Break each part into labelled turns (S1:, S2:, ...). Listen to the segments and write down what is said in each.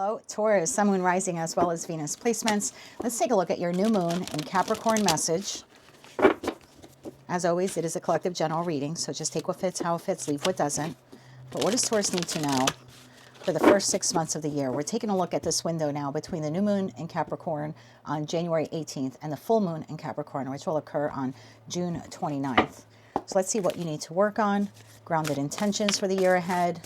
S1: Hello, Taurus, Sun, Moon, Rising, as well as Venus placements. Let's take a look at your new moon in Capricorn message. As always, it is a collective general reading, so just take what fits, how it fits, leave what doesn't. But what does Taurus need to know for the first 6 months of the year? We're taking a look at this window now between the new moon in Capricorn on January 18th and the full moon in Capricorn, which will occur on June 29th. So let's see what you need to work on, grounded intentions for the year ahead,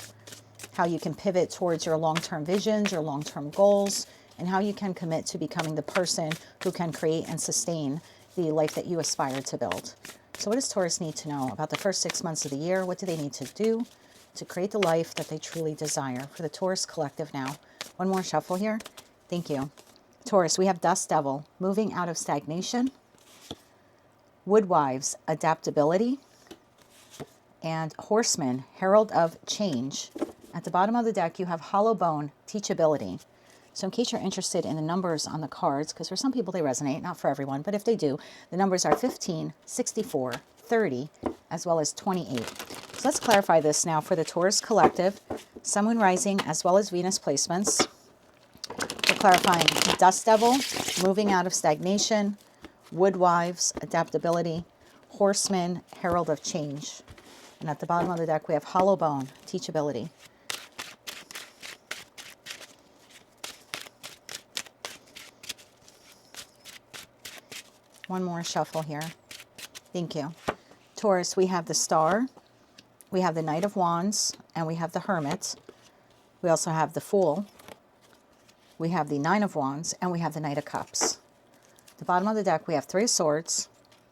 S1: how you can pivot towards your long-term visions, your long-term goals, and how you can commit to becoming the person who can create and sustain the life that you aspire to build. So what does Taurus need to know about the first 6 months of the year? What do they need to do to create the life that they truly desire? For the Taurus collective now. One more shuffle here. Thank you. Taurus, we have Dust Devil, moving out of stagnation. Woodwives, adaptability. And Horseman, herald of change. At the bottom of the deck, you have Hollow Bone, teachability. So in case you're interested in the numbers on the cards, because for some people they resonate, not for everyone, but if they do, the numbers are 15, 64, 30, as well as 28. So let's clarify this now for the Taurus collective, Sun, Moon, Rising, as well as Venus placements. We're clarifying Dust Devil, moving out of stagnation, Woodwives, adaptability, Horseman, herald of change. And at the bottom of the deck, we have Hollow Bone, teachability. One more shuffle here. Thank you. Taurus, we have the Star, we have the Knight of Wands, and we have the Hermit. We also have the Fool, we have the Nine of Wands, and we have the Knight of Cups. At the bottom of the deck, we have Three of Swords,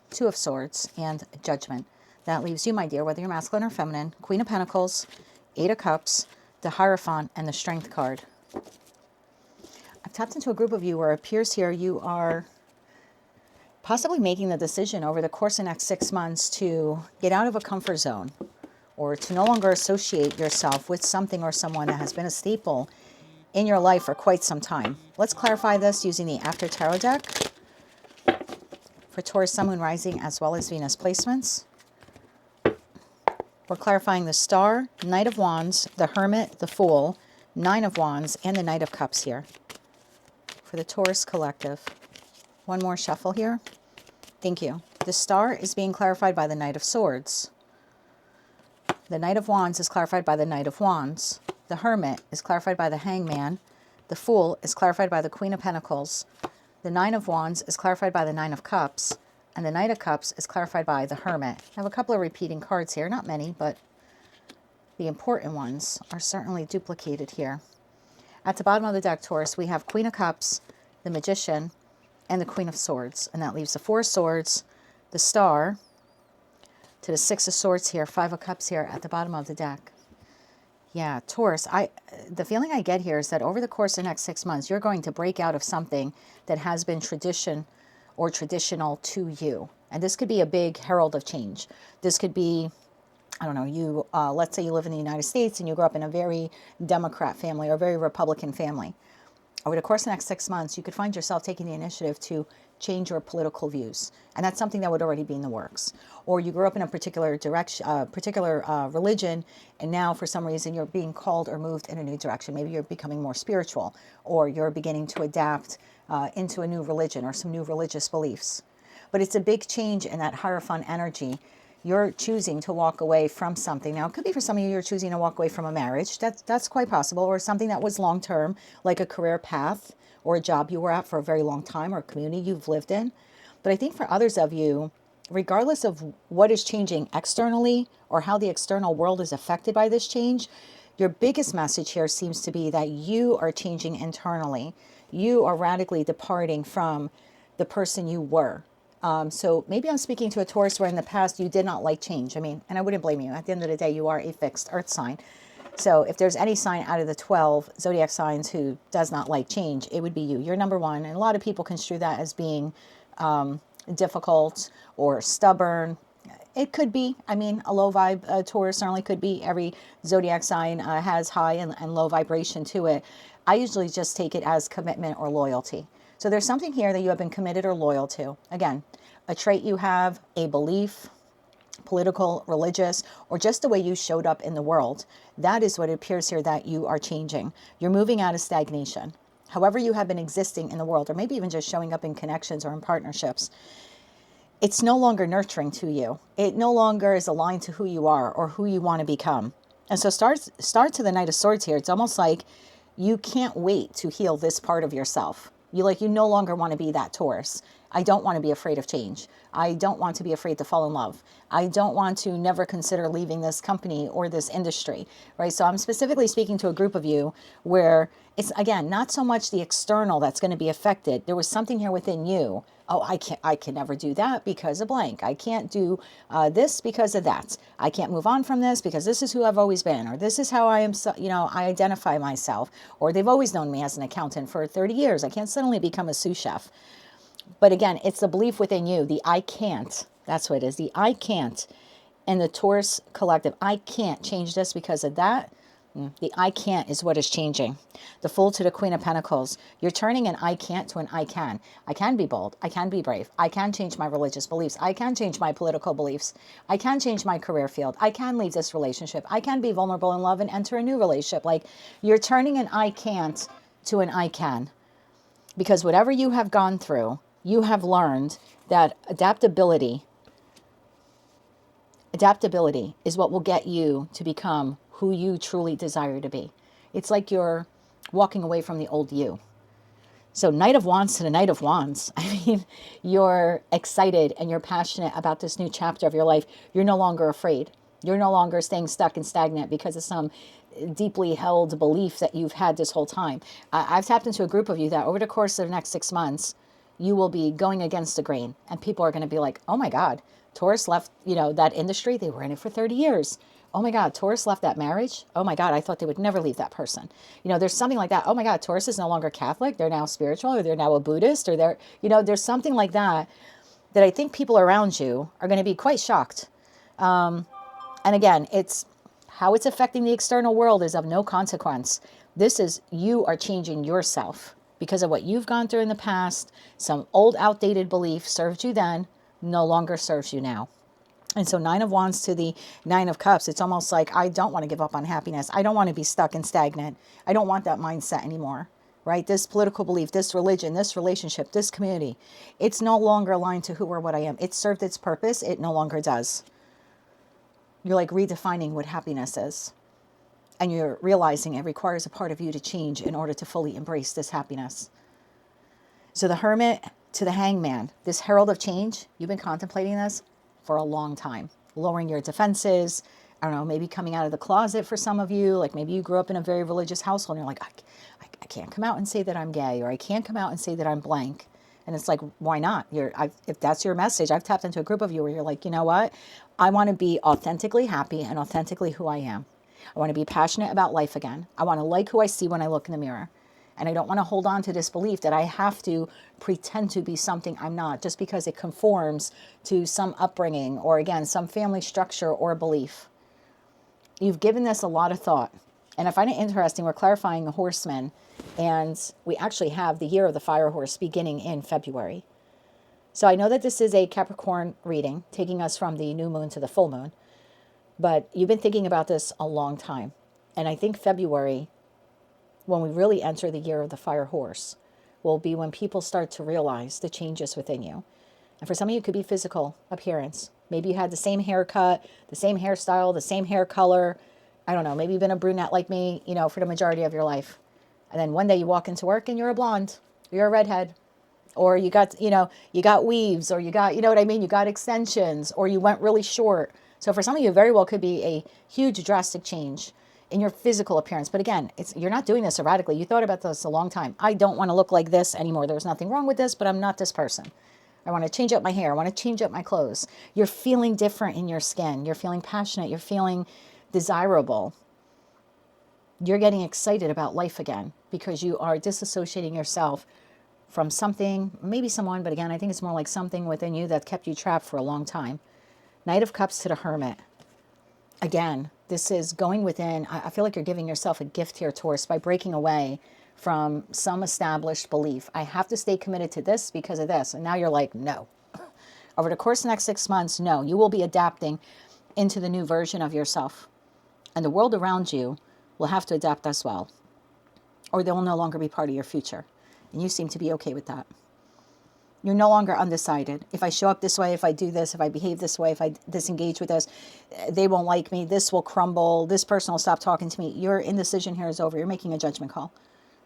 S1: Two of Swords, and Judgment. That leaves you, my dear, whether you're masculine or feminine, Queen of Pentacles, Eight of Cups, the Hierophant, and the Strength card. I've tapped into a group of you where it appears here you are possibly making the decision over the course of the next 6 months to get out of a comfort zone or to no longer associate yourself with something or someone that has been a staple in your life for quite some time. Let's clarify this using the After Tarot deck for Taurus, Sun, Moon, Rising, as well as Venus placements. We're clarifying the Star, Knight of Wands, the Hermit, the Fool, Nine of Wands, and the Knight of Cups here for the Taurus collective. One more shuffle here. Thank you. The Star is being clarified by the Knight of Swords. The Knight of Wands is clarified by the Knight of Wands. The Hermit is clarified by the Hangman. The Fool is clarified by the Queen of Pentacles. The Nine of Wands is clarified by the Nine of Cups. And the Knight of Cups is clarified by the Hermit. I have a couple of repeating cards here. Not many, but the important ones are certainly duplicated here. At the bottom of the deck, Taurus, we have Queen of Cups, the Magician, and the Queen of Swords. And that leaves the Four of Swords, the Star, to the Six of Swords here, Five of Cups here at the bottom of the deck. Yeah, Taurus, the feeling I get here is that over the course of the next 6 months, you're going to break out of something that has been tradition or traditional to you. And this could be a big herald of change. This could be, I don't know, you, let's say you live in the United States and you grew up in a very Democrat family or a very Republican family. Over the course of the next 6 months, you could find yourself taking the initiative to change your political views. And that's something that would already be in the works. Or you grew up in a particular direction, religion, and now for some reason you're being called or moved in a new direction. Maybe you're becoming more spiritual, or you're beginning to adapt into a new religion or some new religious beliefs. But it's a big change in that Hierophant energy. You're choosing to walk away from something. Now, it could be for some of you, you're choosing to walk away from a marriage. That's quite possible. Or something that was long-term, like a career path or a job you were at for a very long time or a community you've lived in. But I think for others of you, regardless of what is changing externally or how the external world is affected by this change, your biggest message here seems to be that you are changing internally. You are radically departing from the person you were. So maybe I'm speaking to a Taurus where in the past you did not like change. I mean, and I wouldn't blame you. At the end of the day, you are a fixed earth sign. So if there's any sign out of the 12 zodiac signs who does not like change, it would be you. You're number one. And a lot of people construe that as being difficult or stubborn. It could be. I mean, a low vibe Taurus certainly could be. Every zodiac sign has high and low vibration to it. I usually just take it as commitment or loyalty. So there's something here that you have been committed or loyal to. Again, a trait you have, a belief, political, religious, or just the way you showed up in the world. That is what it appears here that you are changing. You're moving out of stagnation. However you have been existing in the world, or maybe even just showing up in connections or in partnerships, it's no longer nurturing to you. It no longer is aligned to who you are or who you want to become. And so start to the Knight of Swords here. It's almost like you can't wait to heal this part of yourself. You no longer want to be that Taurus. I don't want to be afraid of change. I don't want to be afraid to fall in love. I don't want to never consider leaving this company or this industry, right? So I'm specifically speaking to a group of you where it's, again, not so much the external that's going to be affected. There was something here within you. Oh, I can never do that because of blank. I can't do this because of that. I can't move on from this because this is who I've always been, or this is how I am, I identify myself, or they've always known me as an accountant for 30 years. I can't suddenly become a sous chef. But again, it's the belief within you, the I can't. That's what it is, the I can't. And the Taurus collective, I can't change this because of that. The I can't is what is changing. The Fool to the Queen of Pentacles. You're turning an I can't to an I can. I can be bold. I can be brave. I can change my religious beliefs. I can change my political beliefs. I can change my career field. I can leave this relationship. I can be vulnerable in love and enter a new relationship. Like, you're turning an I can't to an I can. Because whatever you have gone through, you have learned that adaptability is what will get you to become who you truly desire to be. It's like you're walking away from the old you. So Knight of Wands to the Knight of Wands. I mean, you're excited and you're passionate about this new chapter of your life. You're no longer afraid. You're no longer staying stuck and stagnant because of some deeply held belief that you've had this whole time. I've tapped into a group of you that over the course of the next 6 months, you will be going against the grain. And people are going to be like, oh my God, Taurus left, that industry. They were in it for 30 years. Oh my God, Taurus left that marriage. Oh my God, I thought they would never leave that person. There's something like that. Oh my God, Taurus is no longer Catholic. They're now spiritual, or they're now a Buddhist, or there's something like that I think people around you are going to be quite shocked. And again, it's how it's affecting the external world is of no consequence. This is, you are changing yourself because of what you've gone through in the past. Some old outdated belief served you then, no longer serves you now. And so 9 of Wands to the 9 of Cups, it's almost like, I don't want to give up on happiness. I don't want to be stuck and stagnant. I don't want that mindset anymore, right? This political belief, this religion, this relationship, this community, it's no longer aligned to who or what I am. It served its purpose. It no longer does. You're like redefining what happiness is. And you're realizing it requires a part of you to change in order to fully embrace this happiness. So the Hermit to the Hangman, this herald of change, you've been contemplating this for a long time. Lowering your defenses, I don't know, maybe coming out of the closet for some of you. Like maybe you grew up in a very religious household and you're like, I can't come out and say that I'm gay, or I can't come out and say that I'm blank. And it's like, why not? If that's your message, I've tapped into a group of you where you're like, you know what? I want to be authentically happy and authentically who I am. I want to be passionate about life again. I want to like who I see when I look in the mirror. And I don't want to hold on to this belief that I have to pretend to be something I'm not just because it conforms to some upbringing or, again, some family structure or belief. You've given this a lot of thought. And I find it interesting, we're clarifying the horseman, and we actually have the year of the fire horse beginning in February. So I know that this is a Capricorn reading, taking us from the new moon to the full moon. But you've been thinking about this a long time. And I think February, when we really enter the year of the fire horse, will be when people start to realize the changes within you. And for some of you, it could be physical appearance. Maybe you had the same haircut, the same hairstyle, the same hair color. I don't know, maybe you've been a brunette like me, for the majority of your life. And then one day you walk into work and you're a blonde, you're a redhead. Or you got, you got weaves, or you got, you got extensions, or you went really short. So for some of you, it very well could be a huge drastic change in your physical appearance. But again, you're not doing this erratically. You thought about this a long time. I don't want to look like this anymore. There's nothing wrong with this, but I'm not this person. I want to change up my hair. I want to change up my clothes. You're feeling different in your skin. You're feeling passionate. You're feeling desirable. You're getting excited about life again because you are disassociating yourself from something, maybe someone, but again, I think it's more like something within you that kept you trapped for a long time. Knight of Cups to the Hermit. Again, this is going within. I feel like you're giving yourself a gift here, Taurus, by breaking away from some established belief. I have to stay committed to this because of this. And now you're like, no, Over the course of the next 6 months, no, you will be adapting into the new version of yourself. And the world around you will have to adapt as well, or they will no longer be part of your future. And you seem to be okay with that. You're no longer undecided. If I show up this way, if I do this, if I behave this way, if I disengage with this, they won't like me. This will crumble. This person will stop talking to me. Your indecision here is over. You're making a judgment call.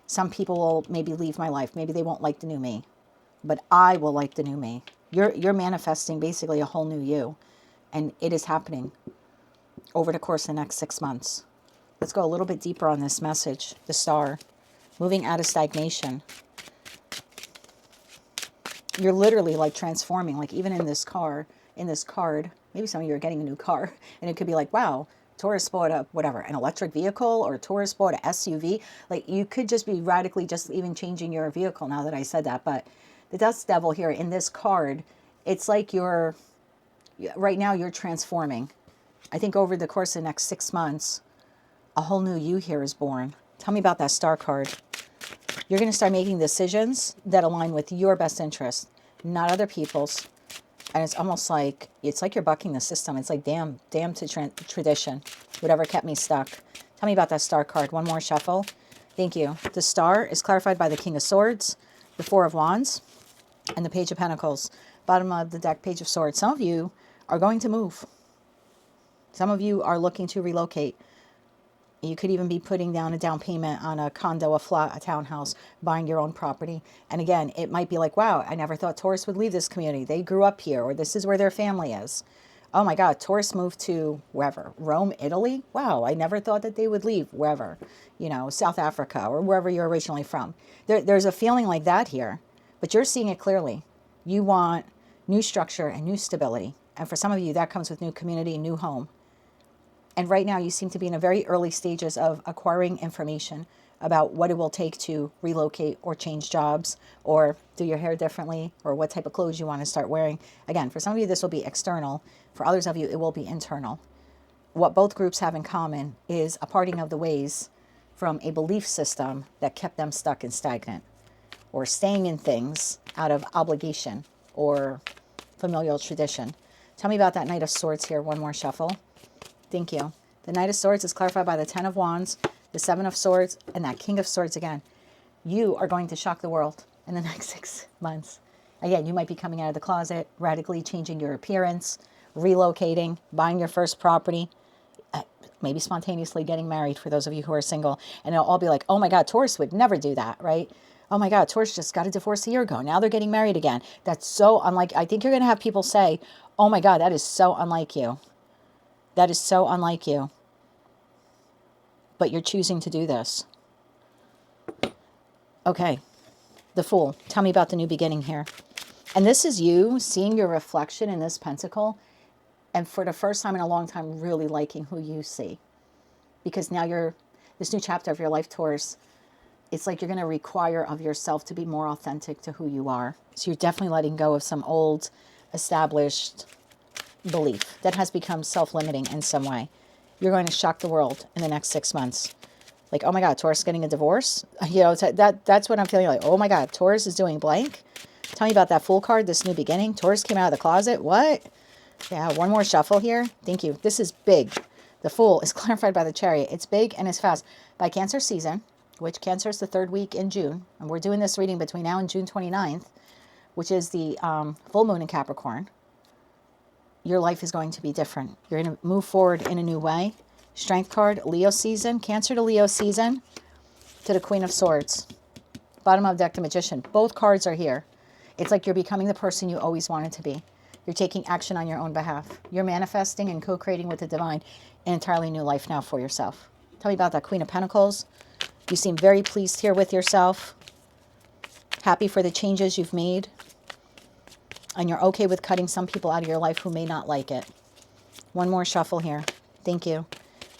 S1: Some people will maybe leave my life. Maybe they won't like the new me, but I will like the new me. You're manifesting basically a whole new you, and it is happening over the course of the next 6 months. Let's go a little bit deeper on this message. The star, moving out of stagnation. You're literally like transforming, like even in this car, in this card, maybe some of you are getting a new car, and it could be like, wow, Taurus bought a, whatever, an electric vehicle, or Taurus bought an SUV. Like you could just be radically just even changing your vehicle now that I said that. But the Dust Devil here in this card, it's like right now you're transforming. I think over the course of the next 6 months, a whole new you here is born. Tell me about that star card. You're going to start making decisions that align with your best interest, not other people's. And it's almost like, it's like you're bucking the system. It's like, damn to tradition, whatever kept me stuck. Tell me about that star card. One more shuffle. Thank you. The star is clarified by the King of Swords, the Four of Wands, and the Page of Pentacles. Bottom of the deck, Page of Swords. Some of you are going to move. Some of you are looking to relocate. You could even be putting down a down payment on a condo, a flat, a townhouse, buying your own property. And again, it might be like, wow, I never thought Taurus would leave this community. They grew up here, or this is where their family is. Oh my God, Taurus moved to wherever, Rome, Italy. Wow, I never thought that they would leave wherever, South Africa or wherever you're originally from. There's a feeling like that here, but you're seeing it clearly. You want new structure and new stability. And for some of you, that comes with new community, new home. And right now you seem to be in the very early stages of acquiring information about what it will take to relocate or change jobs or do your hair differently or what type of clothes you want to start wearing. Again, for some of you, this will be external. For others of you, it will be internal. What both groups have in common is a parting of the ways from a belief system that kept them stuck and stagnant, or staying in things out of obligation or familial tradition. Tell me about that Knight of Swords here. One more shuffle. Thank you. The Knight of Swords is clarified by the Ten of Wands, the Seven of Swords, and that King of Swords again. You are going to shock the world in the next 6 months. Again, you might be coming out of the closet, radically changing your appearance, relocating, buying your first property, maybe spontaneously getting married for those of you who are single. And it'll all be like, oh my God, Taurus would never do that, right? Oh my God, Taurus just got a divorce a year ago. Now they're getting married again. That's so unlike, I think you're going to have people say, oh my God, that is so unlike you. That is so unlike you. But you're choosing to do this. Okay. The Fool. Tell me about the new beginning here. And this is you seeing your reflection in this pentacle. And for the first time in a long time, really liking who you see. Because now this new chapter of your life, Taurus, it's like you're going to require of yourself to be more authentic to who you are. So you're definitely letting go of some old, established belief that has become self-limiting in some way. You're going to shock the world in the next 6 months. Like, oh my God, Taurus getting a divorce? That's what I'm feeling like. Oh my God, Taurus is doing blank. Tell me about that Fool card, this new beginning. Taurus came out of the closet. What? Yeah, one more shuffle here. Thank you. This is big. The Fool is clarified by the Chariot. It's big and it's fast. By Cancer season, which Cancer is the 3rd week in June, and we're doing this reading between now and June 29th, which is the full moon in Capricorn. Your life is going to be different. You're going to move forward in a new way. Strength card, Leo season, Cancer to Leo season, to the Queen of Swords. Bottom of deck, the Magician. Both cards are here. It's like you're becoming the person you always wanted to be. You're taking action on your own behalf. You're manifesting and co-creating with the divine an entirely new life now for yourself. Tell me about that Queen of Pentacles. You seem very pleased here with yourself. Happy for the changes you've made. And you're okay with cutting some people out of your life who may not like it. One more shuffle here. Thank you.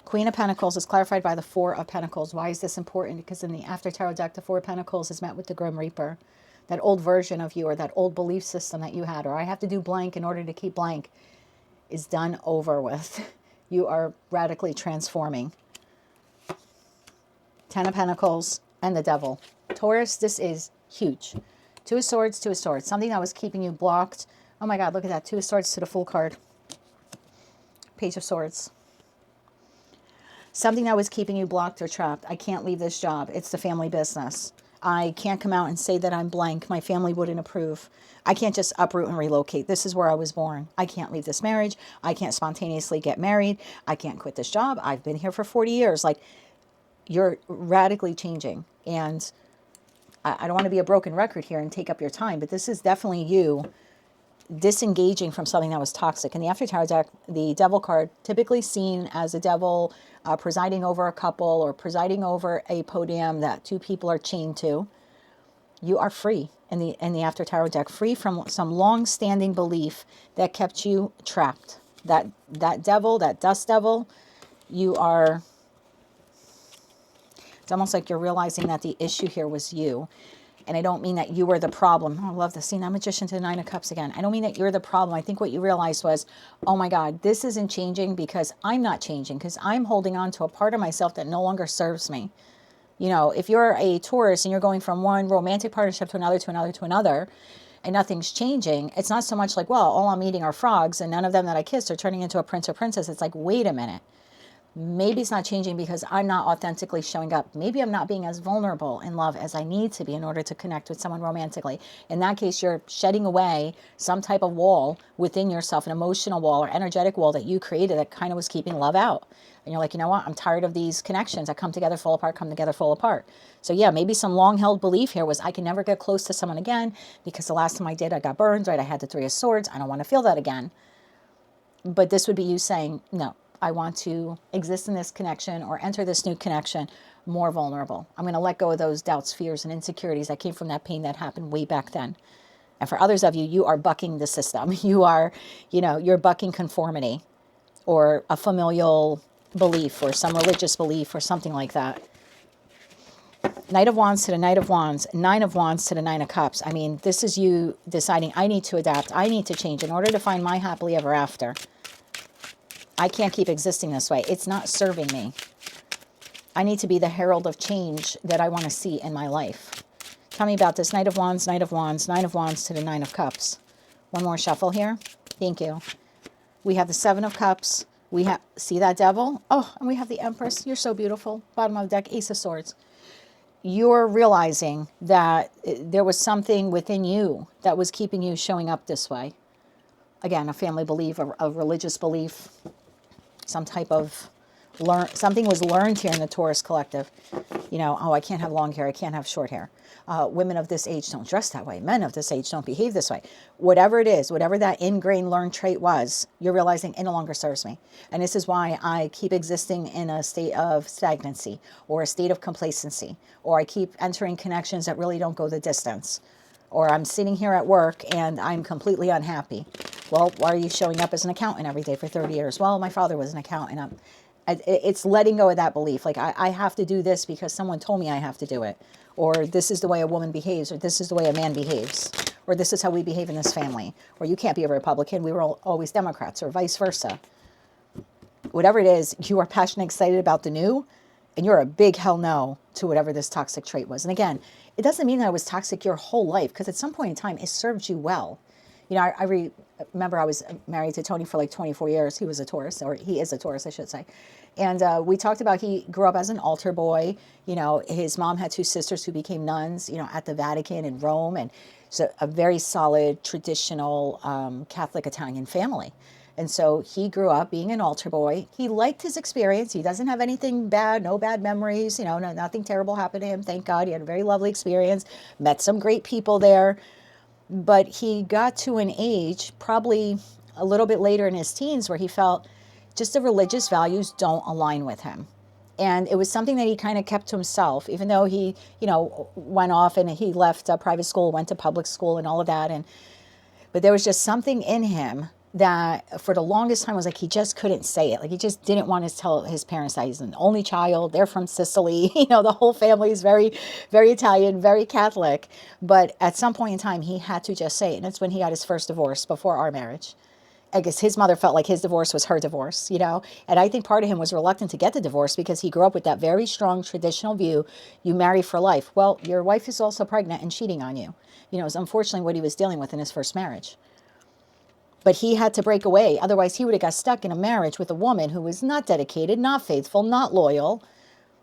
S1: Queen of Pentacles is clarified by the Four of Pentacles. Why is this important? Because in the After Tarot deck, the Four of Pentacles is met with the Grim Reaper. That old version of you, or that old belief system that you had, or I have to do blank in order to keep blank, is done over with. You are radically transforming. Ten of Pentacles and the Devil. Taurus, this is huge. Two of Swords, Two of Swords. Something that was keeping you blocked Oh my God, look at that. Two of Swords to the Fool card. Page of Swords. Something that was keeping you blocked or trapped. I can't leave this job. It's the family business. I can't come out and say that I'm blank. My family wouldn't approve. I can't just uproot and relocate. This is where I was born. I can't leave this marriage. I can't spontaneously get married. I can't quit this job. I've been here for 40 years. Like, you're radically changing. And I don't want to be a broken record here and take up your time, but this is definitely you disengaging from something that was toxic. In the After Tarot deck, the Devil card, typically seen as a devil presiding over a couple or presiding over a podium that two people are chained to. You are free in the After Tarot deck, free from some long-standing belief that kept you trapped. That devil, that dust devil, you are... It's almost like you're realizing that the issue here was you. And I don't mean that you were the problem. Oh, I love this. See, now Magician to the Nine of Cups again. I don't mean that you're the problem. I think what you realized was, oh my God, this isn't changing because I'm not changing, because I'm holding on to a part of myself that no longer serves me. You know, if you're a Taurus and you're going from one romantic partnership to another, to another, to another, and nothing's changing, it's not so much like, well, all I'm eating are frogs and none of them that I kissed are turning into a prince or princess. It's like, wait a minute. Maybe it's not changing because I'm not authentically showing up. Maybe I'm not being as vulnerable in love as I need to be in order to connect with someone romantically. In that case, you're shedding away some type of wall within yourself, an emotional wall or energetic wall that you created that kind of was keeping love out. And you're like, you know what? I'm tired of these connections that come together, fall apart, come together, fall apart. So yeah, maybe some long-held belief here was I can never get close to someone again because the last time I did, I got burned, right? I had the Three of Swords. I don't want to feel that again. But this would be you saying, no, I want to exist in this connection or enter this new connection more vulnerable. I'm going to let go of those doubts, fears, and insecurities that came from that pain that happened way back then. And for others of you, you are bucking the system. You are, you know, you're bucking conformity or a familial belief or some religious belief or something like that. Knight of Wands to the Knight of Wands, Nine of Wands to the Nine of Cups. I mean, this is you deciding, I need to adapt. I need to change in order to find my happily ever after. I can't keep existing this way. It's not serving me. I need to be the herald of change that I want to see in my life. Tell me about this. Knight of Wands, Knight of Wands, Nine of Wands to the Nine of Cups. One more shuffle here. Thank you. We have the Seven of Cups. We have, see that devil? Oh, and we have the Empress. You're so beautiful. Bottom of the deck, Ace of Swords. You're realizing that there was something within you that was keeping you showing up this way. Again, a family belief, a religious belief, some type of something was learned here in the Taurus collective. You know, oh, I can't have long hair. I can't have short hair. Women of this age don't dress that way. Men of this age don't behave this way. Whatever it is, whatever that ingrained learned trait was, you're realizing it no longer serves me. And this is why I keep existing in a state of stagnancy or a state of complacency, or I keep entering connections that really don't go the distance. Or I'm sitting here at work and I'm completely unhappy. Well, why are you showing up as an accountant every day for 30 years? Well, my father was an accountant. It's letting go of that belief. Like, I have to do this because someone told me I have to do it. Or this is the way a woman behaves. Or this is the way a man behaves. Or this is how we behave in this family. Or you can't be a Republican. We were always Democrats, or vice versa. Whatever it is, you are passionate, excited about the new, and you're a big hell no to whatever this toxic trait was. And again, it doesn't mean that it was toxic your whole life, because at some point in time, it served you well. You know, I remember I was married to Tony for like 24 years. He was a Taurus, or he is a Taurus, I should say. And we talked about he grew up as an altar boy. You know, his mom had two sisters who became nuns, you know, at the Vatican in Rome. And so a very solid, traditional Catholic Italian family. And so he grew up being an altar boy. He liked his experience. He doesn't have anything bad, no bad memories. You know, nothing terrible happened to him. Thank God. He had a very lovely experience, met some great people there. But he got to an age, probably a little bit later in his teens, where he felt just the religious values don't align with him. And it was something that he kind of kept to himself, even though he, you know, went off and he left private school, went to public school and all of that. But there was just something in him that for the longest time was like he just couldn't say it. Like he just didn't want to tell his parents that he's an only child. They're from Sicily. You know, the whole family is very, very Italian, very Catholic. But at some point in time, he had to just say it. And it's when he got his first divorce before our marriage. I guess his mother felt like his divorce was her divorce, you know. And I think part of him was reluctant to get the divorce because he grew up with that very strong traditional view, you marry for life. Well, your wife is also pregnant and cheating on you. You know, it's unfortunately what he was dealing with in his first marriage. But he had to break away. Otherwise, he would have got stuck in a marriage with a woman who was not dedicated, not faithful, not loyal,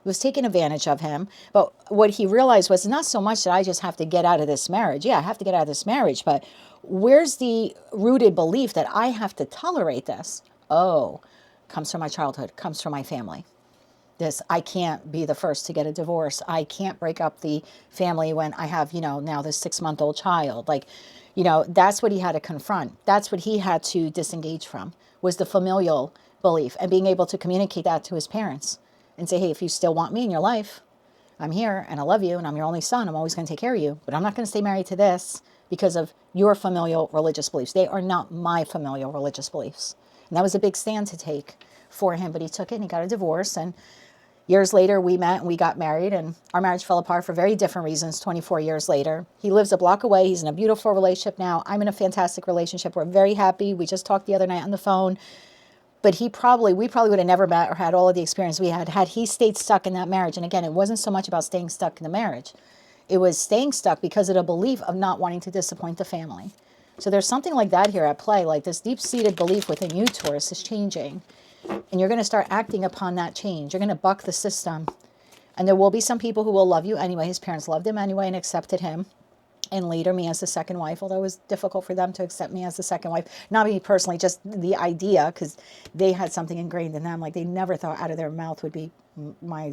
S1: was taking advantage of him. But what he realized was not so much that I just have to get out of this marriage. Yeah, I have to get out of this marriage, but where's the rooted belief that I have to tolerate this? Oh, comes from my childhood, comes from my family. This, I can't be the first to get a divorce. I can't break up the family when I have, now this 6-month-old child. Like, that's what he had to confront. That's what he had to disengage from, was the familial belief and being able to communicate that to his parents and say, hey, if you still want me in your life, I'm here and I love you and I'm your only son. I'm always going to take care of you, but I'm not going to stay married to this because of your familial religious beliefs. They are not my familial religious beliefs. And that was a big stand to take for him, but he took it and he got a divorce. And years later, we met and we got married, and our marriage fell apart for very different reasons 24 years later. He lives a block away. He's in a beautiful relationship now. I'm in a fantastic relationship. We're very happy. We just talked the other night on the phone. But we probably would have never met or had all of the experience we had he stayed stuck in that marriage. And again, it wasn't so much about staying stuck in the marriage. It was staying stuck because of the belief of not wanting to disappoint the family. So there's something like that here at play, like this deep-seated belief within you, Taurus, is changing. And you're going to start acting upon that change. You're going to buck the system. And there will be some people who will love you anyway. His parents loved him anyway and accepted him. And later me as the second wife, although it was difficult for them to accept me as the second wife. Not me personally, just the idea, because they had something ingrained in them. Like they never thought out of their mouth would be my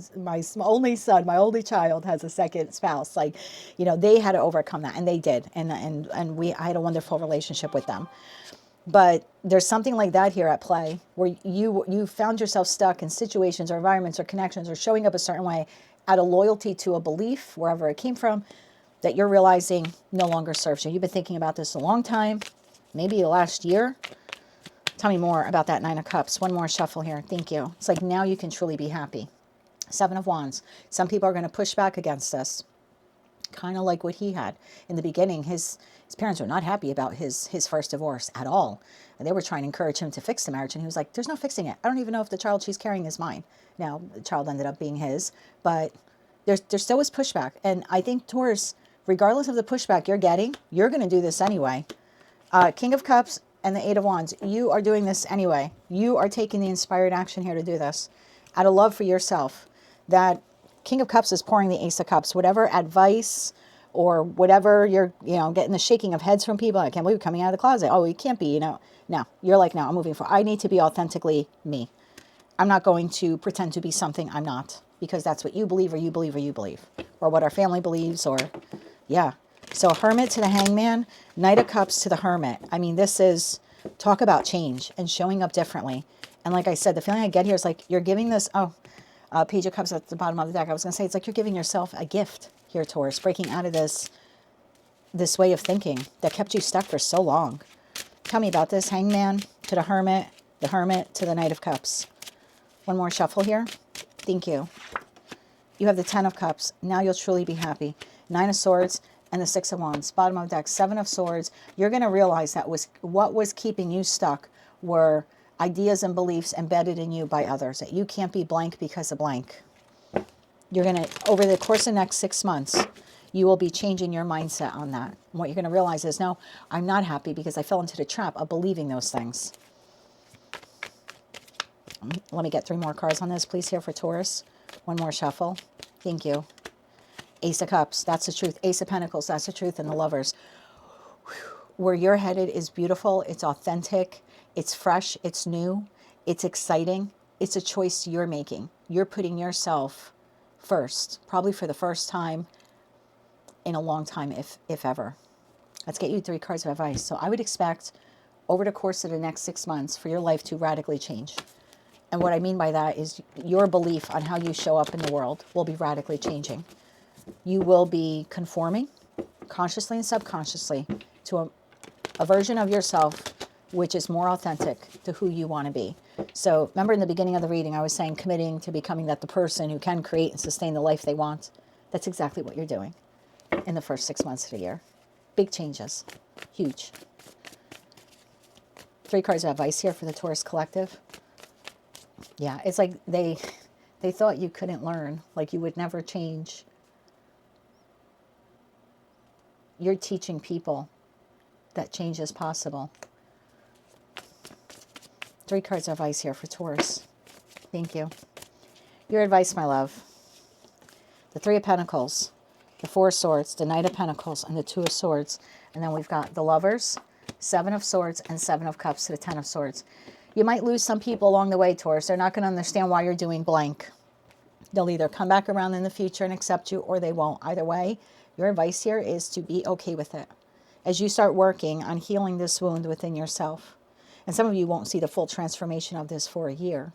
S1: only son, my only child has a second spouse. Like, they had to overcome that, and they did. And I had a wonderful relationship with them. But there's something like that here at play where you found yourself stuck in situations or environments or connections or showing up a certain way out of loyalty to a belief, wherever it came from, that you're realizing no longer serves you. You've been thinking about this a long time, maybe the last year. Tell me more about that 9 of Cups. One more shuffle here. Thank you. It's like now you can truly be happy. 7 of Wands. Some people are going to push back against us. Kind of like what he had in the beginning. His parents were not happy about his first divorce at all. And they were trying to encourage him to fix the marriage. And he was like, there's no fixing it. I don't even know if the child she's carrying is mine. Now, the child ended up being his. But there still was pushback. And I think, Taurus, regardless of the pushback you're getting, you're going to do this anyway. King of Cups and the 8 of Wands. You are doing this anyway. You are taking the inspired action here to do this out of love for yourself. That King of Cups is pouring the Ace of Cups. Whatever advice or whatever you're, getting the shaking of heads from people. I can't believe you're coming out of the closet. Oh, you can't be, No, you're like, no, I'm moving forward. I need to be authentically me. I'm not going to pretend to be something I'm not, because that's what you believe or you believe or you believe, or what our family believes, or, yeah. So Hermit to the Hangman, Knight of Cups to the Hermit. I mean, this is, talk about change and showing up differently. And like I said, the feeling I get here is like you're giving this, Page of Cups at the bottom of the deck. I was going to say, it's like you're giving yourself a gift here, Taurus, breaking out of this way of thinking that kept you stuck for so long. Tell me about this. Hangman to the Hermit to the Knight of Cups. One more shuffle here. Thank you. You have the 10 of Cups. Now you'll truly be happy. 9 of Swords and the 6 of Wands. Bottom of the deck, 7 of Swords. You're going to realize that what was keeping you stuck were ideas and beliefs embedded in you by others, that you can't be blank because of blank. You're going to, over the course of the next 6 months, you will be changing your mindset on that. And what you're going to realize is, no, I'm not happy because I fell into the trap of believing those things. Let me get 3 more cards on this, please, here for Taurus. One more shuffle. Thank you. Ace of Cups, that's the truth. Ace of Pentacles, that's the truth. And the Lovers. Where you're headed is beautiful. It's authentic. It's fresh. It's new. It's exciting. It's a choice you're making. You're putting yourself first, probably for the first time in a long time, if ever. Let's get you 3 cards of advice. So I would expect over the course of the next 6 months for your life to radically change. And what I mean by that is your belief on how you show up in the world will be radically changing. You will be conforming consciously and subconsciously to a version of yourself which is more authentic to who you want to be. So remember in the beginning of the reading, I was saying committing to becoming the person who can create and sustain the life they want. That's exactly what you're doing in the first 6 months of the year. Big changes. Huge. 3 cards of advice here for the Taurus collective. Yeah, it's like they thought you couldn't learn, like you would never change. You're teaching people that change is possible. 3 cards of advice here for Taurus. Thank you. Your advice, my love. The 3 of Pentacles, the 4 of Swords, the Knight of Pentacles, and the 2 of Swords. And then we've got the Lovers, 7 of Swords, and 7 of Cups to the 10 of Swords. You might lose some people along the way, Taurus. They're not going to understand why you're doing blank. They'll either come back around in the future and accept you, or they won't. Either way, your advice here is to be okay with it as you start working on healing this wound within yourself. And some of you won't see the full transformation of this for a year.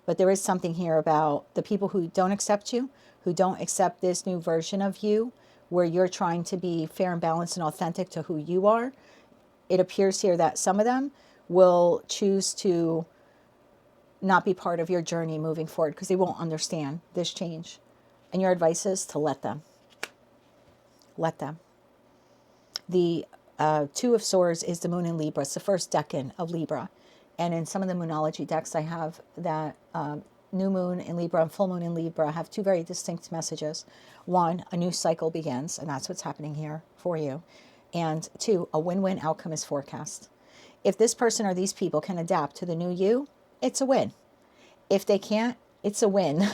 S1: But there is something here about the people who don't accept you, who don't accept this new version of you, where you're trying to be fair and balanced and authentic to who you are. It appears here that some of them will choose to not be part of your journey moving forward because they won't understand this change. And your advice is to let them. Let them. The 2 of Swords is the moon in Libra. It's the first decan of Libra. And in some of the moonology decks I have, that new moon in Libra and full moon in Libra have 2 very distinct messages. 1, a new cycle begins, and that's what's happening here for you. And 2, a win-win outcome is forecast. If this person or these people can adapt to the new you, it's a win. If they can't, it's a win.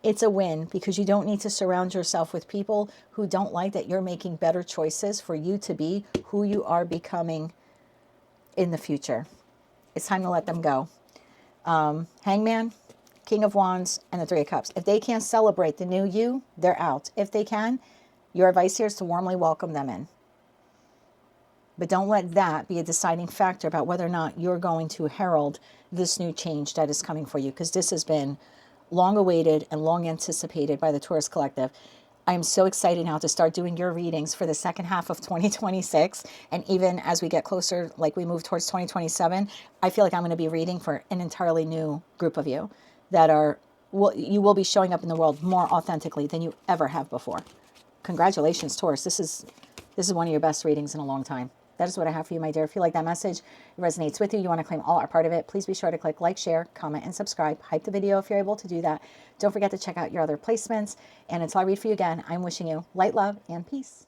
S1: It's a win because you don't need to surround yourself with people who don't like that you're making better choices for you to be who you are becoming in the future. It's time to let them go. Hangman, King of Wands, and the 3 of Cups. If they can't celebrate the new you, they're out. If they can, your advice here is to warmly welcome them in. But don't let that be a deciding factor about whether or not you're going to herald this new change that is coming for you, because this has been long awaited and long anticipated by the Taurus Collective. I am so excited now to start doing your readings for the second half of 2026. And even as we get closer, like we move towards 2027, I feel like I'm going to be reading for an entirely new group of you that you will be showing up in the world more authentically than you ever have before. Congratulations, Taurus. This is one of your best readings in a long time. That is what I have for you, my dear. If you like that message, it resonates with you, you want to claim all or part of it, please be sure to click like, share, comment, and subscribe. Hype the video if you're able to do that. Don't forget to check out your other placements. And until I read for you again, I'm wishing you light, love, and peace.